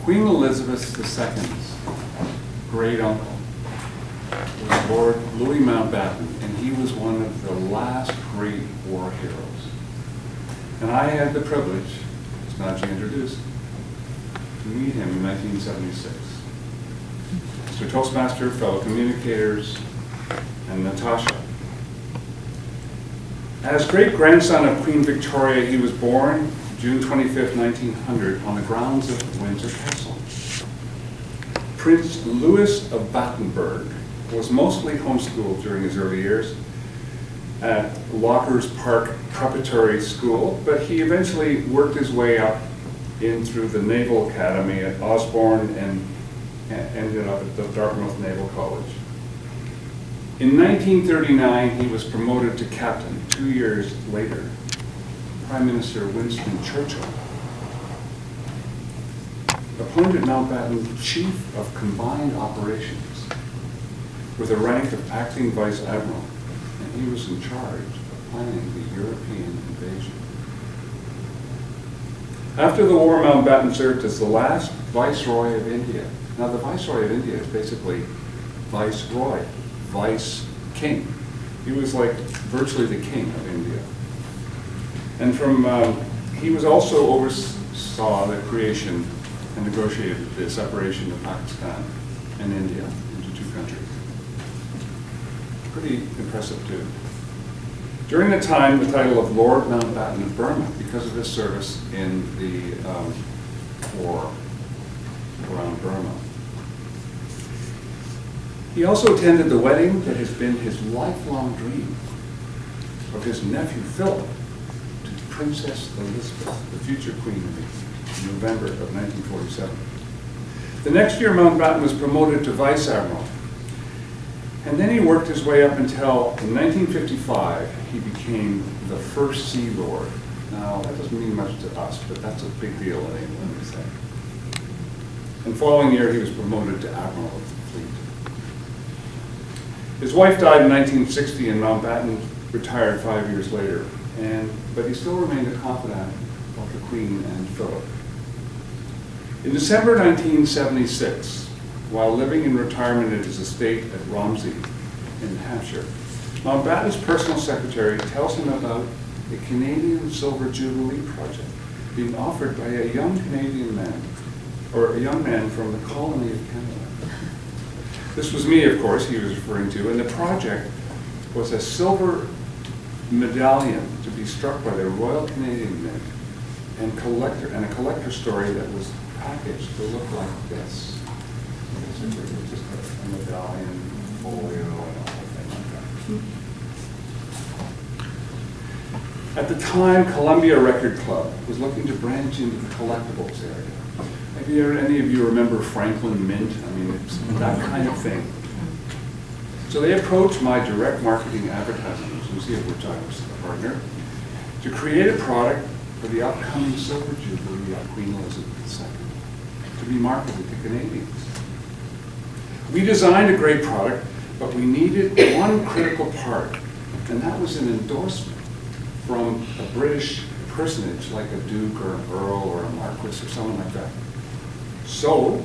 Queen Elizabeth II's great uncle was Lord Louis Mountbatten, and he was one of the last great war heroes. And I had the privilege, as Najee introduced, to meet him in 1976. Mr. Toastmaster, fellow communicators, and Natasha. As great-grandson of Queen Victoria, he was born June 25, 1900, on the grounds of Windsor Castle. Prince Louis of Battenberg was mostly homeschooled during his early years at Lockers Park Preparatory School, but he eventually worked his way up in through the Naval Academy at Osborne and ended up at the Dartmouth Naval College. In 1939, he was promoted to captain. 2 years later, Prime Minister Winston Churchill appointed Mountbatten Chief of Combined Operations with the rank of Acting Vice Admiral, and he was in charge of planning the European invasion. After the war, Mountbatten served as the last Viceroy of India. Now, the Viceroy of India is basically Viceroy, Vice King. He was like virtually the king of India. And he was also oversaw the creation and negotiated the separation of Pakistan and India into two countries. Pretty impressive too. During the time, the title of Lord Mountbatten of Burma, because of his service in the war around Burma. He also attended the wedding that has been his lifelong dream of his nephew Philip to Princess Elizabeth, the future Queen of England, in November of 1947. The next year, Mountbatten was promoted to Vice Admiral. And then he worked his way up until, in 1955, he became the first Sea Lord. Now, that doesn't mean much to us, but that's a big deal in England, we say. And following year, he was promoted to Admiral of the Fleet. His wife died in 1960, and Mountbatten retired 5 years later. But he still remained a confidant of the Queen and Philip. In December 1976, while living in retirement at his estate at Romsey in Hampshire, Mountbatten's personal secretary tells him about a Canadian Silver Jubilee project being offered by a young Canadian man, or a young man from the colony of Canada. This was me, of course, he was referring to, and the project was a silver medallion to be struck by the Royal Canadian Mint and a collector story that was packaged to look like this. Just a medallion, folio, and all things like that. At the time, Columbia Record Club was looking to branch into the collectibles area. Maybe any of you remember Franklin Mint? I mean, it's that kind of thing. So they approached my direct marketing advertising agency, of which I was a partner, to create a product for the upcoming Silver Jubilee of Queen Elizabeth II to be marketed to Canadians. We designed a great product, but we needed one critical part, and that was an endorsement from a British personage like a duke or an earl or a marquis or someone like that. So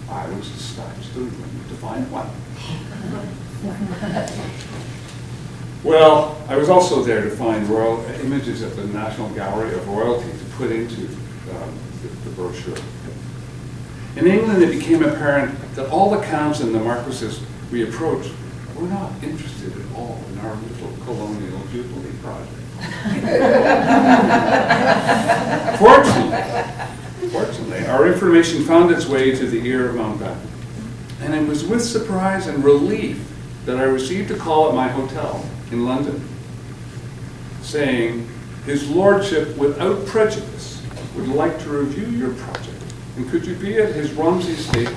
I was dispatched to find one. Well, I was also there to find royal images at the National Gallery of Royalty to put into the brochure. In England, it became apparent that all the counts and the marquises we approached were not interested at all in our little colonial jubilee project. Fortunately, our information found its way to the ear of Mountbatten, and it was with surprise and relief that I received a call at my hotel in London saying, "His Lordship, without prejudice, would like to review your project. And could you be at his Romsey estate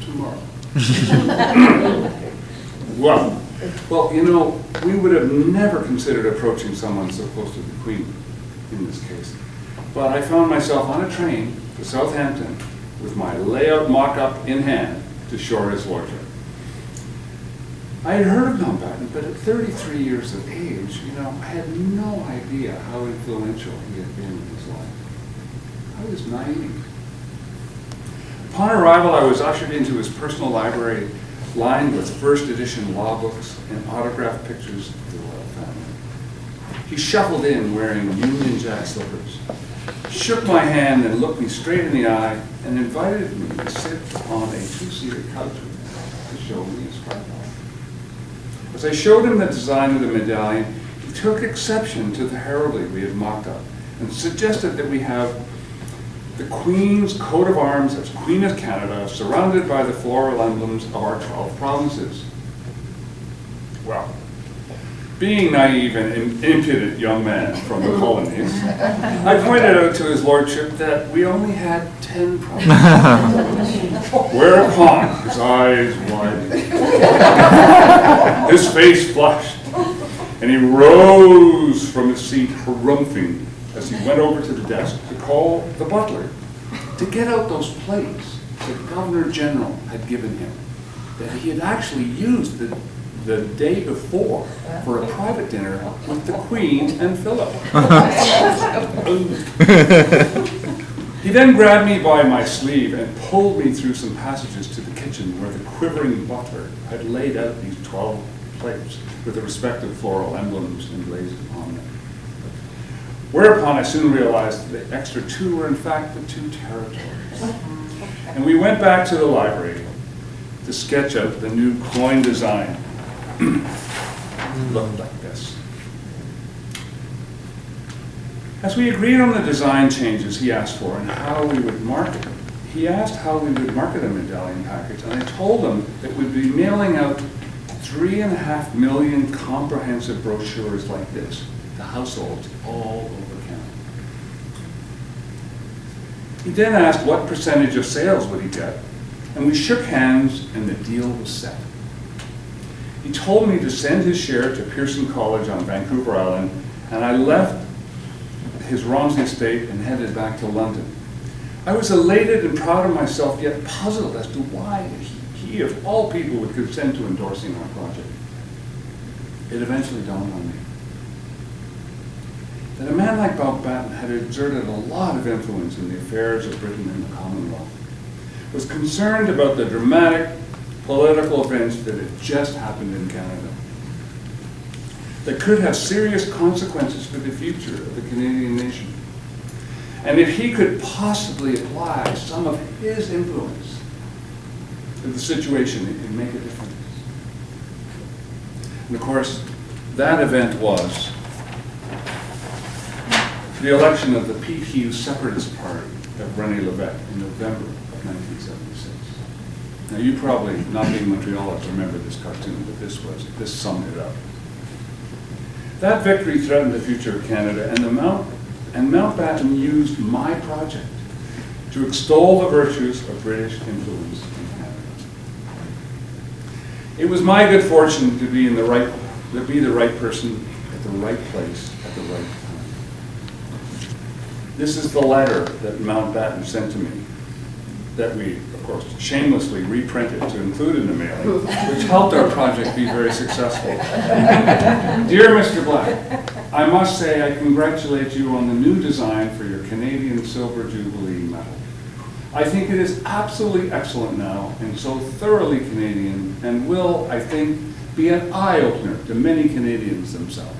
tomorrow?" Well, you know, we would have never considered approaching someone so close to the Queen in this case. But I found myself on a train to Southampton with my layout mock-up in hand to show his lordship. I had heard of Mountbatten, but at 33 years of age, you know, I had no idea how influential he had been in his life. I was naive. Upon arrival, I was ushered into his personal library, lined with first edition law books and autographed pictures of the royal family. He shuffled in wearing Union Jack slippers, shook my hand and looked me straight in the eye, and invited me to sit on a two-seater couch with him to show me his art. As I showed him the design of the medallion, he took exception to the heraldry we had mocked up and suggested that we have the Queen's coat of arms as Queen of Canada, surrounded by the floral emblems of our 12 provinces. Well, being naive and impudent young man from the colonies, I pointed out to his lordship that we only had 10 provinces. Whereupon his eyes widened, his face flushed, and he rose from his seat harumphing as he went over to the desk to call the butler to get out those plates that Governor General had given him, that he had actually used the day before for a private dinner with the Queen and Philip. He then grabbed me by my sleeve and pulled me through some passages to the kitchen where the quivering butler had laid out these 12 plates with the respective floral emblems emblazoned upon them. Whereupon I soon realized that the extra 2 were in fact the 2 territories. And we went back to the library to sketch out the new coin design. Looked like this. As we agreed on the design changes he asked for and how we would market them, he asked how we would market a medallion package, and I told him that we'd be mailing out 3.5 million comprehensive brochures like this to households all over Canada. He then asked what percentage of sales would he get, and we shook hands and the deal was set. He told me to send his share to Pearson College on Vancouver Island, and I left his Romsey estate and headed back to London. I was elated and proud of myself, yet puzzled as to why he of all people, would consent to endorsing our project. It eventually dawned on me that a man like Mountbatten had exerted a lot of influence in the affairs of Britain and the Commonwealth, was concerned about the dramatic political events that had just happened in Canada, that could have serious consequences for the future of the Canadian nation. And if he could possibly apply some of his influence to the situation, it could make a difference. And of course, that event was the election of the Pete Hughes Separatist Party of René Lévesque in November of 1976. Now, you probably, not being Montrealers, remember this cartoon, but this summed it up. That victory threatened the future of Canada, and Mountbatten used my project to extol the virtues of British influence in Canada. It was my good fortune to be the right person at the right place at the right time. This is the letter that Mountbatten sent to me, that we, of course, shamelessly reprinted to include in the mailing, which helped our project be very successful. Dear Mr. Black, I must say I congratulate you on the new design for your Canadian Silver Jubilee medal. I think it is absolutely excellent now and so thoroughly Canadian, and will, I think, be an eye-opener to many Canadians themselves.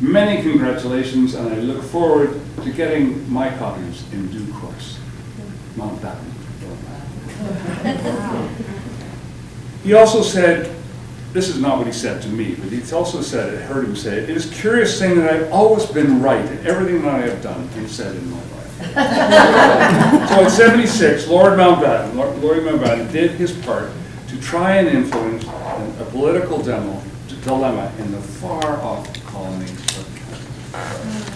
Many congratulations, and I look forward to getting my copies in due course. Mountbatten. He also said, this is not what he said to me, but he also said, I heard him say, it is curious saying that I've always been right in everything that I have done and said in my life. So at 76, Lord Mountbatten did his part to try and influence a political dilemma in the far-off colonies of Canada.